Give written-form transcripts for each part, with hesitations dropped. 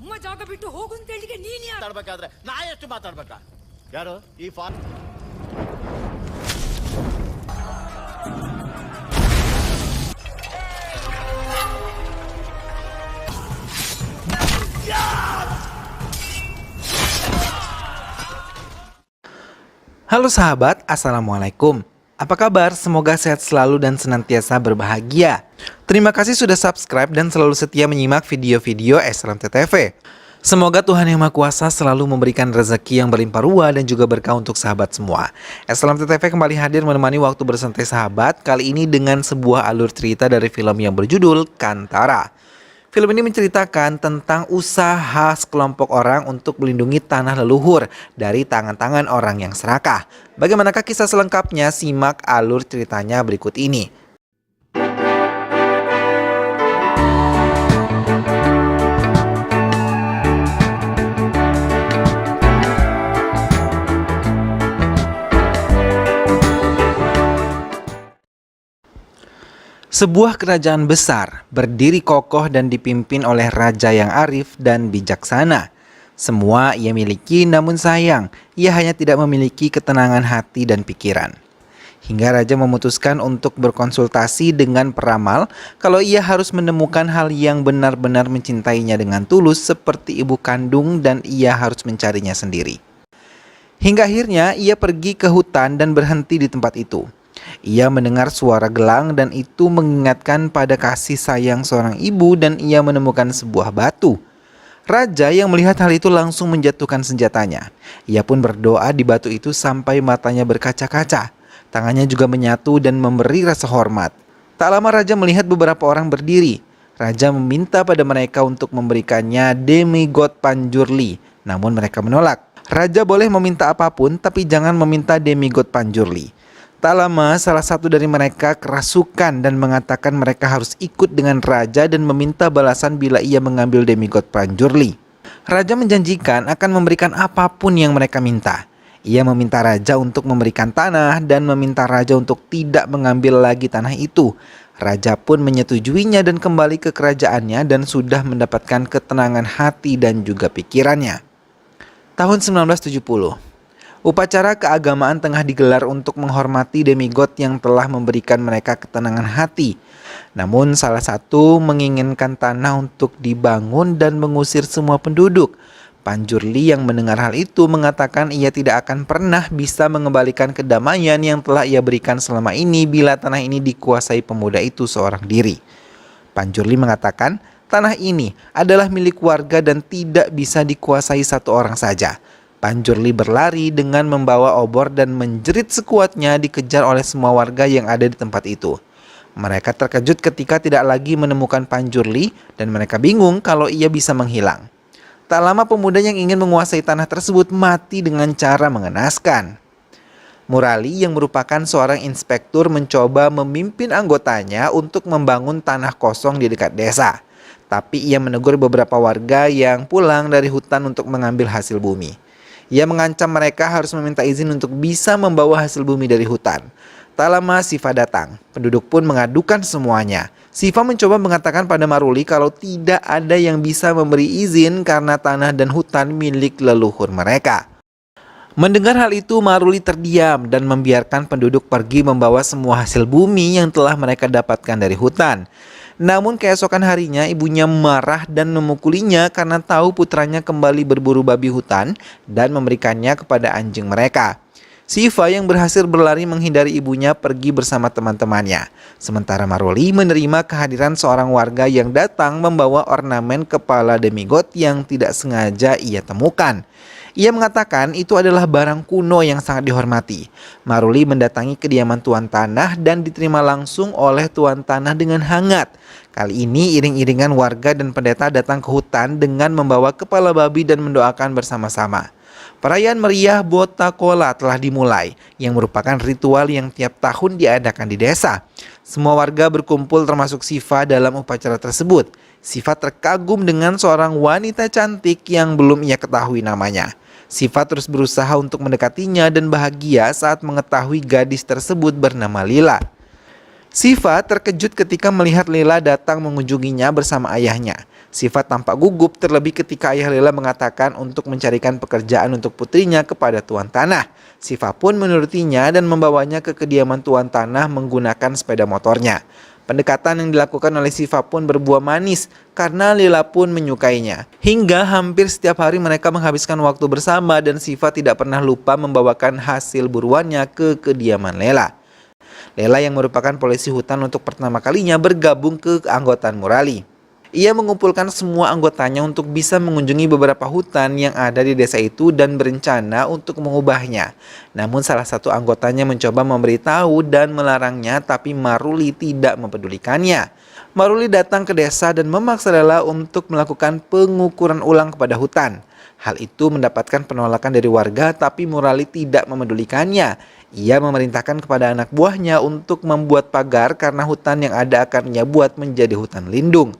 ನಮ್ಮ ಜಾಗ ಬಿಟ್ಟು ಹೋಗು ಅಂತ ಹೇಳಿಗೆ ನೀನ್ ಯಾರು? ಮಾತಾಡ್ಬೇಕಾದ್ರೆ ನಾ ಎಷ್ಟು ಮಾತಾಡ್ಬೇಕಾ? ಯಾರು ಈ phone? Halo sahabat, Assalamualaikum. Apa kabar? Semoga sehat selalu dan senantiasa berbahagia. Terima kasih sudah subscribe dan selalu setia menyimak video-video SLMT-TV. Semoga Tuhan Yang Maha Kuasa selalu memberikan rezeki yang berlimpah ruah dan juga berkah untuk sahabat semua. SLMT-TV kembali hadir menemani waktu bersantai sahabat, kali ini dengan sebuah alur cerita dari film yang berjudul Kantara. Film ini menceritakan tentang usaha sekelompok orang untuk melindungi tanah leluhur dari tangan-tangan orang yang serakah. Bagaimanakah kisah selengkapnya? Simak alur ceritanya berikut ini. Sebuah kerajaan besar berdiri kokoh dan dipimpin oleh raja yang arif dan bijaksana. Semua ia miliki, namun sayang, ia hanya tidak memiliki ketenangan hati dan pikiran. Hingga raja memutuskan untuk berkonsultasi dengan peramal kalau ia harus menemukan hal yang benar-benar mencintainya dengan tulus seperti ibu kandung dan ia harus mencarinya sendiri. Hingga akhirnya ia pergi ke hutan dan berhenti di tempat itu. Ia mendengar suara gelang dan itu mengingatkan pada kasih sayang seorang ibu dan ia menemukan sebuah batu. Raja yang melihat hal itu langsung menjatuhkan senjatanya. Ia pun berdoa di batu itu sampai matanya berkaca-kaca. Tangannya juga menyatu dan memberi rasa hormat. Tak lama raja melihat beberapa orang berdiri. Raja meminta pada mereka untuk memberikannya demigod Panjurli, namun mereka menolak. Raja boleh meminta apapun tapi jangan meminta demigod Panjurli. Tak lama salah satu dari mereka kerasukan dan mengatakan mereka harus ikut dengan raja dan meminta balasan bila ia mengambil demigod Panjurli. Raja menjanjikan akan memberikan apapun yang mereka minta. Ia meminta raja untuk memberikan tanah dan meminta raja untuk tidak mengambil lagi tanah itu. Raja pun menyetujuinya dan kembali ke kerajaannya dan sudah mendapatkan ketenangan hati dan juga pikirannya. Tahun 1970. Upacara keagamaan tengah digelar untuk menghormati demigod yang telah memberikan mereka ketenangan hati. Namun salah satu menginginkan tanah untuk dibangun dan mengusir semua penduduk. Panjurli yang mendengar hal itu mengatakan ia tidak akan pernah bisa mengembalikan kedamaian yang telah ia berikan selama ini bila tanah ini dikuasai pemuda itu seorang diri. Panjurli mengatakan tanah ini adalah milik warga dan tidak bisa dikuasai satu orang saja. Panjurli berlari dengan membawa obor dan menjerit sekuatnya dikejar oleh semua warga yang ada di tempat itu. Mereka terkejut ketika tidak lagi menemukan Panjurli dan mereka bingung kalau ia bisa menghilang. Tak lama pemuda yang ingin menguasai tanah tersebut mati dengan cara mengenaskan. Murali yang merupakan seorang inspektur mencoba memimpin anggotanya untuk membangun tanah kosong di dekat desa. Tapi ia menegur beberapa warga yang pulang dari hutan untuk mengambil hasil bumi. Ia mengancam mereka harus meminta izin untuk bisa membawa hasil bumi dari hutan. Tak lama Siva datang. Penduduk pun mengadukan semuanya. Siva mencoba mengatakan pada Maruli kalau tidak ada yang bisa memberi izin karena tanah dan hutan milik leluhur mereka. Mendengar hal itu, Maruli terdiam dan membiarkan penduduk pergi membawa semua hasil bumi yang telah mereka dapatkan dari hutan. Namun keesokan harinya ibunya marah dan memukulinya karena tahu putranya kembali berburu babi hutan dan memberikannya kepada anjing mereka. Siva yang berhasil berlari menghindari ibunya pergi bersama teman-temannya. Sementara Maruli menerima kehadiran seorang warga yang datang membawa ornamen kepala demigod yang tidak sengaja ia temukan. Ia mengatakan itu adalah barang kuno yang sangat dihormati. Maruli mendatangi kediaman tuan tanah dan diterima langsung oleh tuan tanah dengan hangat. Kali ini iring-iringan warga dan pendeta datang ke hutan dengan membawa kepala babi dan mendoakan bersama-sama. Perayaan meriah Botakola telah dimulai, yang merupakan ritual yang tiap tahun diadakan di desa. Semua warga berkumpul termasuk Siva dalam upacara tersebut. Siva terkagum dengan seorang wanita cantik yang belum ia ketahui namanya. Siva terus berusaha untuk mendekatinya dan bahagia saat mengetahui gadis tersebut bernama Lila. Siva terkejut ketika melihat Lila datang mengunjunginya bersama ayahnya. Siva tampak gugup terlebih ketika ayah Lela mengatakan untuk mencarikan pekerjaan untuk putrinya kepada tuan tanah. Siva pun menurutinya dan membawanya ke kediaman tuan tanah menggunakan sepeda motornya. Pendekatan yang dilakukan oleh Siva pun berbuah manis karena Lela pun menyukainya. Hingga hampir setiap hari mereka menghabiskan waktu bersama dan Siva tidak pernah lupa membawakan hasil buruannya ke kediaman Lela. Lela yang merupakan polisi hutan untuk pertama kalinya bergabung ke keanggotaan Murali. Ia mengumpulkan semua anggotanya untuk bisa mengunjungi beberapa hutan yang ada di desa itu dan berencana untuk mengubahnya. Namun salah satu anggotanya mencoba memberitahu dan melarangnya, tapi Maruli tidak mempedulikannya. Maruli datang ke desa dan memaksa Lela untuk melakukan pengukuran ulang kepada hutan. Hal itu mendapatkan penolakan dari warga, tapi Murali tidak memedulikannya. Ia memerintahkan kepada anak buahnya untuk membuat pagar karena hutan yang ada akan ia buat menjadi hutan lindung.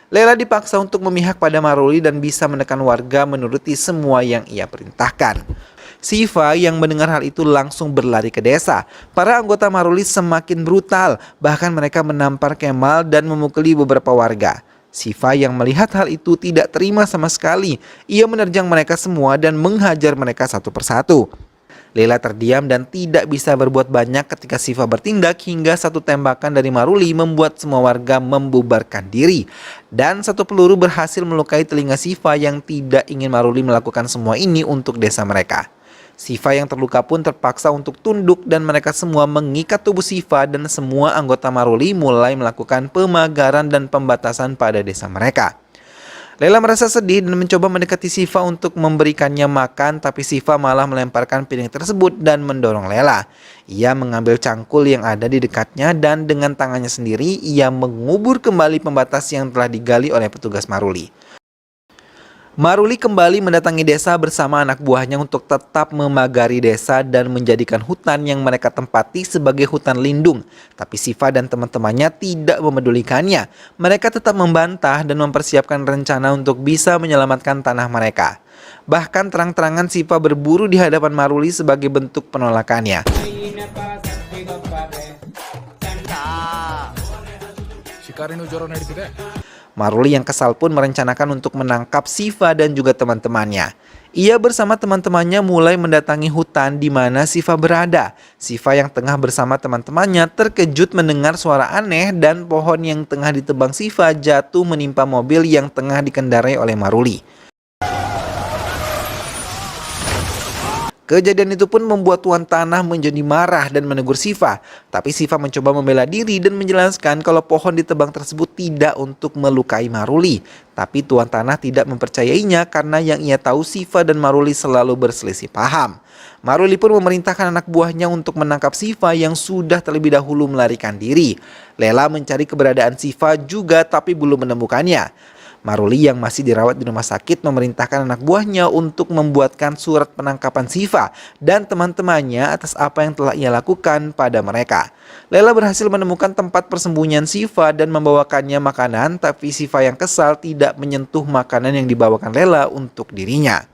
Lela dipaksa untuk memihak pada Maruli dan bisa menekan warga menuruti semua yang ia perintahkan. Siva yang mendengar hal itu langsung berlari ke desa. Para anggota Maruli semakin brutal, bahkan mereka menampar Kemal dan memukuli beberapa warga. Siva yang melihat hal itu tidak terima sama sekali. Ia menerjang mereka semua dan menghajar mereka satu persatu. Lela terdiam dan tidak bisa berbuat banyak ketika Siva bertindak hingga satu tembakan dari Maruli membuat semua warga membubarkan diri. Dan satu peluru berhasil melukai telinga Siva yang tidak ingin Maruli melakukan semua ini untuk desa mereka. Siva yang terluka pun terpaksa untuk tunduk dan mereka semua mengikat tubuh Siva dan semua anggota Maruli mulai melakukan pemagaran dan pembatasan pada desa mereka. Lela merasa sedih dan mencoba mendekati Siva untuk memberikannya makan, tapi Siva malah melemparkan piring tersebut dan mendorong Lela. Ia mengambil cangkul yang ada di dekatnya dan dengan tangannya sendiri ia mengubur kembali pembatas yang telah digali oleh petugas Maruli. Maruli kembali mendatangi desa bersama anak buahnya untuk tetap memagari desa dan menjadikan hutan yang mereka tempati sebagai hutan lindung. Tapi Siva dan teman-temannya tidak memedulikannya. Mereka tetap membantah dan mempersiapkan rencana untuk bisa menyelamatkan tanah mereka. Bahkan terang-terangan Siva berburu di hadapan Maruli sebagai bentuk penolakannya. Maruli yang kesal pun merencanakan untuk menangkap Siva dan juga teman-temannya. Ia bersama teman-temannya mulai mendatangi hutan di mana Siva berada. Siva yang tengah bersama teman-temannya terkejut mendengar suara aneh dan pohon yang tengah ditebang Siva jatuh menimpa mobil yang tengah dikendarai oleh Maruli. Kejadian itu pun membuat tuan tanah menjadi marah dan menegur Siva. Tapi Siva mencoba membela diri dan menjelaskan kalau pohon ditebang tersebut tidak untuk melukai Maruli. Tapi tuan tanah tidak mempercayainya karena yang ia tahu Siva dan Maruli selalu berselisih paham. Maruli pun memerintahkan anak buahnya untuk menangkap Siva yang sudah terlebih dahulu melarikan diri. Lela mencari keberadaan Siva juga tapi belum menemukannya. Maruli yang masih dirawat di rumah sakit memerintahkan anak buahnya untuk membuatkan surat penangkapan Siva dan teman-temannya atas apa yang telah ia lakukan pada mereka. Lela berhasil menemukan tempat persembunyian Siva dan membawakannya makanan, tapi Siva yang kesal tidak menyentuh makanan yang dibawakan Lela untuk dirinya.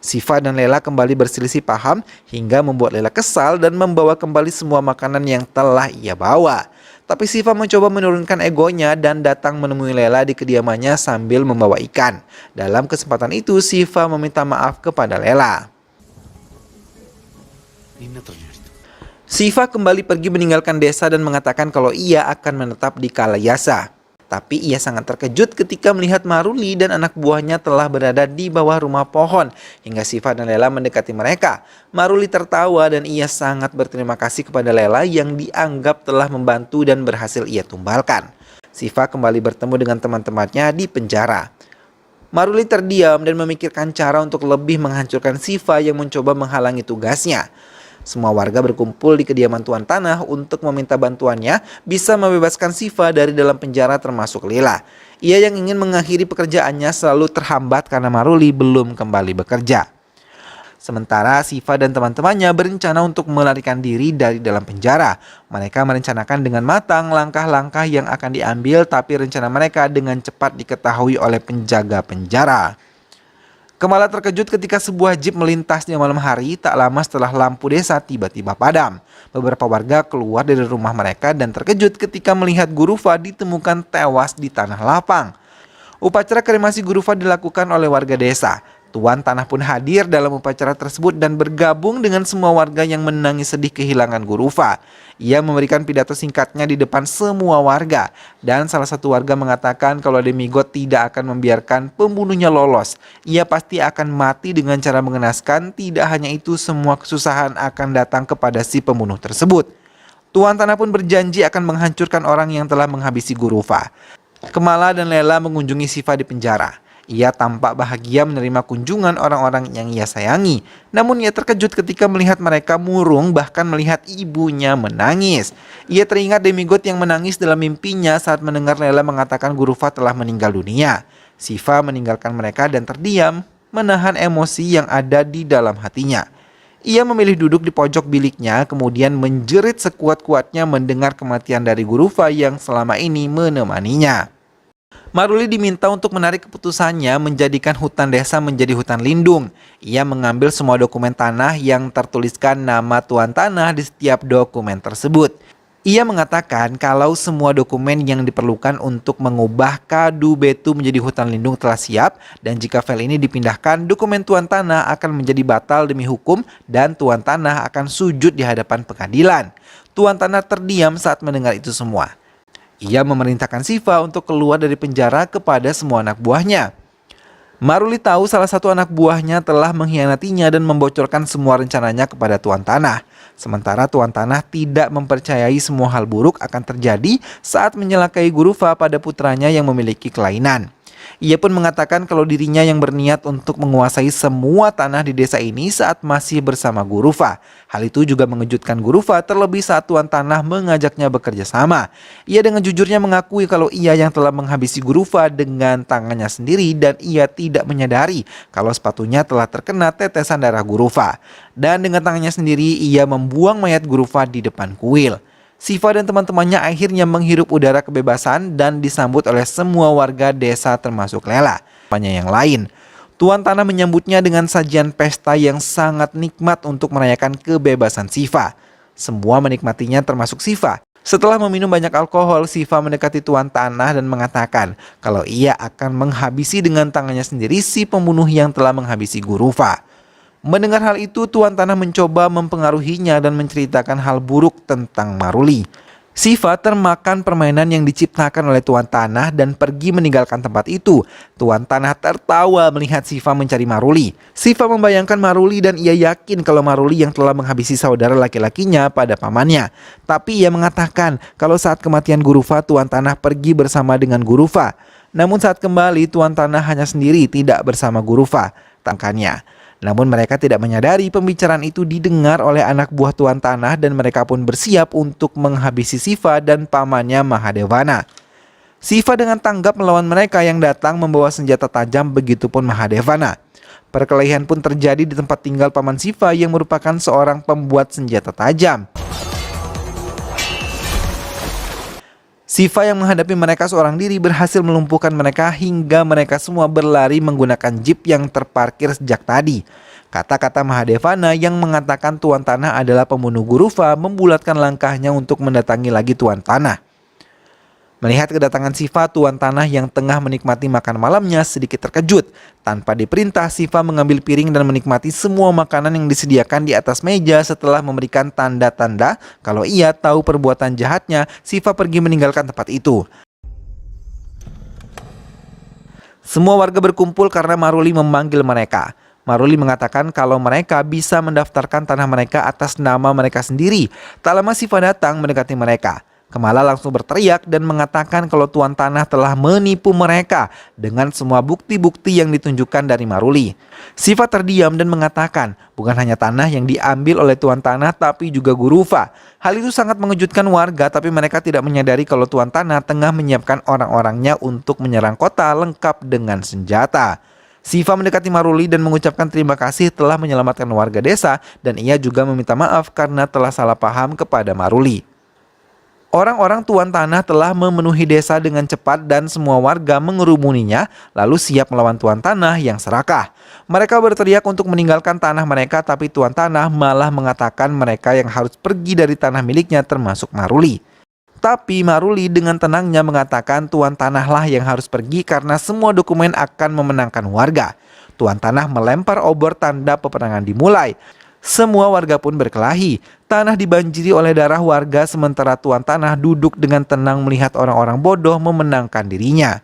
Siva dan Lela kembali berselisih paham hingga membuat Lela kesal dan membawa kembali semua makanan yang telah ia bawa. Tapi Siva mencoba menurunkan egonya dan datang menemui Lela di kediamannya sambil membawa ikan. Dalam kesempatan itu, Siva meminta maaf kepada Lela. Siva kembali pergi meninggalkan desa dan mengatakan kalau ia akan menetap di Kalayasa. Tapi ia sangat terkejut ketika melihat Maruli dan anak buahnya telah berada di bawah rumah pohon. Hingga Siva dan Lela mendekati mereka. Maruli tertawa dan ia sangat berterima kasih kepada Lela yang dianggap telah membantu dan berhasil ia tumbalkan. Siva kembali bertemu dengan teman-temannya di penjara. Maruli terdiam dan memikirkan cara untuk lebih menghancurkan Siva yang mencoba menghalangi tugasnya. Semua warga berkumpul di kediaman tuan tanah untuk meminta bantuannya bisa membebaskan Siva dari dalam penjara termasuk Lela. Ia yang ingin mengakhiri pekerjaannya selalu terhambat karena Maruli belum kembali bekerja. Sementara Siva dan teman-temannya berencana untuk melarikan diri dari dalam penjara. Mereka merencanakan dengan matang langkah-langkah yang akan diambil, tapi rencana mereka dengan cepat diketahui oleh penjaga penjara. Kemala terkejut ketika sebuah jeep melintas di malam hari tak lama setelah lampu desa tiba-tiba padam. Beberapa warga keluar dari rumah mereka dan terkejut ketika melihat Guruva ditemukan tewas di tanah lapang. Upacara kremasi Guruva dilakukan oleh warga desa. Tuan tanah pun hadir dalam upacara tersebut dan bergabung dengan semua warga yang menangis sedih kehilangan Guruva. Ia memberikan pidato singkatnya di depan semua warga. Dan salah satu warga mengatakan kalau Demigot tidak akan membiarkan pembunuhnya lolos. Ia pasti akan mati dengan cara mengenaskan. Tidak hanya itu, semua kesusahan akan datang kepada si pembunuh tersebut. Tuan tanah pun berjanji akan menghancurkan orang yang telah menghabisi Guruva. Kemala dan Lela mengunjungi Siva di penjara. Ia tampak bahagia menerima kunjungan orang-orang yang ia sayangi. Namun ia terkejut ketika melihat mereka murung, bahkan melihat ibunya menangis. Ia teringat Demigot yang menangis dalam mimpinya saat mendengar Lela mengatakan Guruva telah meninggal dunia. Siva meninggalkan mereka dan terdiam, menahan emosi yang ada di dalam hatinya. Ia memilih duduk di pojok biliknya, kemudian menjerit sekuat-kuatnya mendengar kematian dari Guruva yang selama ini menemaninya. Maruli diminta untuk menarik keputusannya menjadikan hutan desa menjadi hutan lindung. Ia mengambil semua dokumen tanah yang tertuliskan nama tuan tanah di setiap dokumen tersebut. Ia mengatakan kalau semua dokumen yang diperlukan untuk mengubah Kadu Betu menjadi hutan lindung telah siap, dan jika file ini dipindahkan, dokumen tuan tanah akan menjadi batal demi hukum dan tuan tanah akan sujud di hadapan pengadilan. Tuan tanah terdiam saat mendengar itu semua. Ia memerintahkan Siva untuk keluar dari penjara kepada semua anak buahnya. Maruli tahu salah satu anak buahnya telah mengkhianatinya dan membocorkan semua rencananya kepada tuan tanah. Sementara tuan tanah tidak mempercayai semua hal buruk akan terjadi saat menyelakai Guruva pada putranya yang memiliki kelainan. Ia pun mengatakan kalau dirinya yang berniat untuk menguasai semua tanah di desa ini saat masih bersama Guruva. Hal itu juga mengejutkan Guruva, terlebih saat tuan tanah mengajaknya bekerja sama. Ia dengan jujurnya mengakui kalau ia yang telah menghabisi Guruva dengan tangannya sendiri dan ia tidak menyadari kalau sepatunya telah terkena tetesan darah Guruva. Dan dengan tangannya sendiri ia membuang mayat Guruva di depan kuil. Siva dan teman-temannya akhirnya menghirup udara kebebasan dan disambut oleh semua warga desa termasuk Lela. Yang lain, tuan tanah menyambutnya dengan sajian pesta yang sangat nikmat untuk merayakan kebebasan Siva. Semua menikmatinya termasuk Siva. Setelah meminum banyak alkohol, Siva mendekati tuan tanah dan mengatakan kalau ia akan menghabisi dengan tangannya sendiri si pembunuh yang telah menghabisi Guruva. Mendengar hal itu, tuan tanah mencoba mempengaruhinya dan menceritakan hal buruk tentang Maruli. Siva termakan permainan yang diciptakan oleh tuan tanah dan pergi meninggalkan tempat itu. Tuan tanah tertawa melihat Siva mencari Maruli. Siva membayangkan Maruli dan ia yakin kalau Maruli yang telah menghabisi saudara laki-lakinya pada pamannya. Tapi ia mengatakan kalau saat kematian Guruva, tuan tanah pergi bersama dengan Guruva. Namun saat kembali, tuan tanah hanya sendiri, tidak bersama Guruva, tangkannya. Namun mereka tidak menyadari pembicaraan itu didengar oleh anak buah tuan tanah dan mereka pun bersiap untuk menghabisi Siva dan pamannya Mahadevana. Siva dengan tanggap melawan mereka yang datang membawa senjata tajam, begitupun Mahadevana. Perkelahian pun terjadi di tempat tinggal paman Siva yang merupakan seorang pembuat senjata tajam. Siva yang menghadapi mereka seorang diri berhasil melumpuhkan mereka hingga mereka semua berlari menggunakan jeep yang terparkir sejak tadi. Kata-kata Mahadevana yang mengatakan tuan tanah adalah pembunuh Guruva membulatkan langkahnya untuk mendatangi lagi tuan tanah. Melihat kedatangan Siva, tuan tanah yang tengah menikmati makan malamnya sedikit terkejut. Tanpa diperintah, Siva mengambil piring dan menikmati semua makanan yang disediakan di atas meja. Setelah memberikan tanda-tanda kalau ia tahu perbuatan jahatnya, Siva pergi meninggalkan tempat itu. Semua warga berkumpul karena Maruli memanggil mereka. Maruli mengatakan kalau mereka bisa mendaftarkan tanah mereka atas nama mereka sendiri. Tak lama Siva datang mendekati mereka. Kemala langsung berteriak dan mengatakan kalau tuan tanah telah menipu mereka dengan semua bukti-bukti yang ditunjukkan dari Maruli. Siva terdiam dan mengatakan bukan hanya tanah yang diambil oleh tuan tanah tapi juga Guruva. Hal itu sangat mengejutkan warga, tapi mereka tidak menyadari kalau tuan tanah tengah menyiapkan orang-orangnya untuk menyerang kota lengkap dengan senjata. Siva mendekati Maruli dan mengucapkan terima kasih telah menyelamatkan warga desa dan ia juga meminta maaf karena telah salah paham kepada Maruli. Orang-orang tuan tanah telah memenuhi desa dengan cepat dan semua warga mengerumuninya lalu siap melawan tuan tanah yang serakah. Mereka berteriak untuk meninggalkan tanah mereka, tapi tuan tanah malah mengatakan mereka yang harus pergi dari tanah miliknya termasuk Maruli. Tapi Maruli dengan tenangnya mengatakan tuan tanahlah yang harus pergi karena semua dokumen akan memenangkan warga. Tuan tanah melempar obor tanda peperangan dimulai. Semua warga pun berkelahi. Tanah dibanjiri oleh darah warga sementara tuan tanah duduk dengan tenang melihat orang-orang bodoh memenangkan dirinya.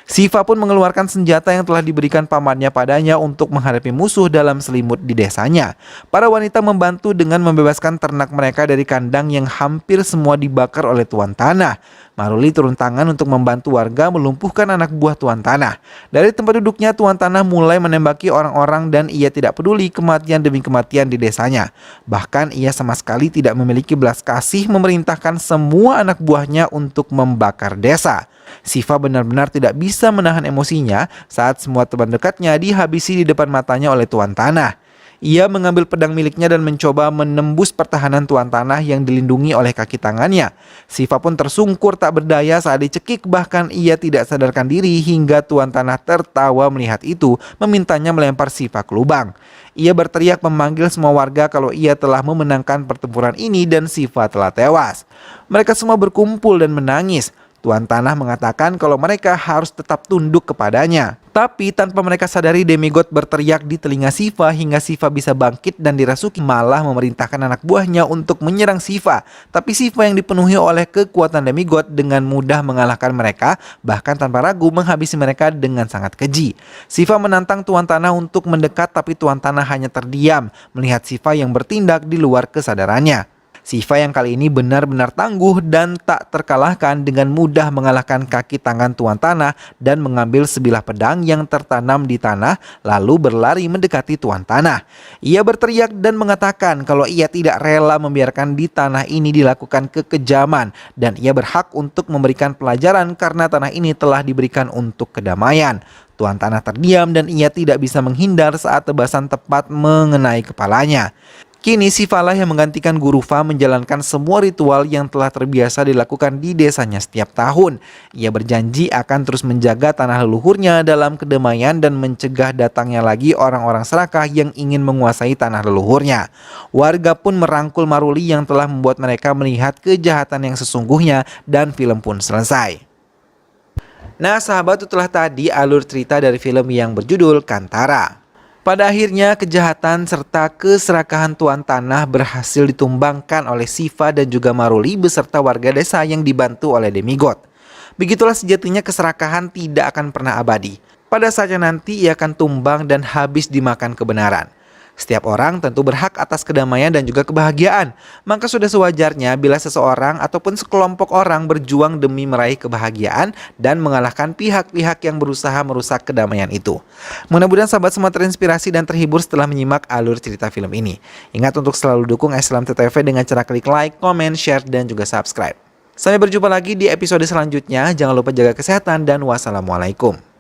Siva pun mengeluarkan senjata yang telah diberikan pamannya padanya untuk menghadapi musuh dalam selimut di desanya. Para wanita membantu dengan membebaskan ternak mereka dari kandang yang hampir semua dibakar oleh tuan tanah. Maruli turun tangan untuk membantu warga melumpuhkan anak buah tuan tanah. Dari tempat duduknya, tuan tanah mulai menembaki orang-orang dan ia tidak peduli kematian demi kematian di desanya. Bahkan ia sama sekali tidak memiliki belas kasih memerintahkan semua anak buahnya untuk membakar desa. Siva benar-benar tidak bisa menahan emosinya saat semua teman dekatnya dihabisi di depan matanya oleh tuan tanah. Ia mengambil pedang miliknya dan mencoba menembus pertahanan tuan tanah yang dilindungi oleh kaki tangannya. Siva pun tersungkur tak berdaya saat dicekik, bahkan ia tidak sadarkan diri hingga tuan tanah tertawa melihat itu, memintanya melempar Siva ke lubang. Ia berteriak memanggil semua warga kalau ia telah memenangkan pertempuran ini dan Siva telah tewas. Mereka semua berkumpul dan menangis. Tuan tanah mengatakan kalau mereka harus tetap tunduk kepadanya. Tapi tanpa mereka sadari, demigod berteriak di telinga Siva hingga Siva bisa bangkit dan dirasuki, malah memerintahkan anak buahnya untuk menyerang Siva. Tapi Siva yang dipenuhi oleh kekuatan demigod dengan mudah mengalahkan mereka, bahkan tanpa ragu menghabisi mereka dengan sangat keji. Siva menantang tuan tanah untuk mendekat, tapi tuan tanah hanya terdiam melihat Siva yang bertindak di luar kesadarannya. Siva yang kali ini benar-benar tangguh dan tak terkalahkan dengan mudah mengalahkan kaki tangan tuan tanah dan mengambil sebilah pedang yang tertanam di tanah lalu berlari mendekati tuan tanah. Ia berteriak dan mengatakan kalau ia tidak rela membiarkan di tanah ini dilakukan kekejaman dan ia berhak untuk memberikan pelajaran karena tanah ini telah diberikan untuk kedamaian. Tuan tanah terdiam dan ia tidak bisa menghindar saat tebasan tepat mengenai kepalanya. Kini Siva lah yang menggantikan Guru Fa menjalankan semua ritual yang telah terbiasa dilakukan di desanya setiap tahun. Ia berjanji akan terus menjaga tanah leluhurnya dalam kedamaian dan mencegah datangnya lagi orang-orang serakah yang ingin menguasai tanah leluhurnya. Warga pun merangkul Maruli yang telah membuat mereka melihat kejahatan yang sesungguhnya dan film pun selesai. Nah sahabat, itulah tadi alur cerita dari film yang berjudul Kantara. Pada akhirnya kejahatan serta keserakahan tuan tanah berhasil ditumbangkan oleh Siva dan juga Maruli beserta warga desa yang dibantu oleh demigod. Begitulah sejatinya keserakahan tidak akan pernah abadi. Pada saatnya nanti ia akan tumbang dan habis dimakan kebenaran. Setiap orang tentu berhak atas kedamaian dan juga kebahagiaan. Maka sudah sewajarnya bila seseorang ataupun sekelompok orang berjuang demi meraih kebahagiaan dan mengalahkan pihak-pihak yang berusaha merusak kedamaian itu. Mudah-mudahan sahabat semua terinspirasi dan terhibur setelah menyimak alur cerita film ini. Ingat untuk selalu dukung Islam TTV dengan cara klik like, comment, share, dan juga subscribe. Sampai berjumpa lagi di episode selanjutnya. Jangan lupa jaga kesehatan dan wassalamualaikum.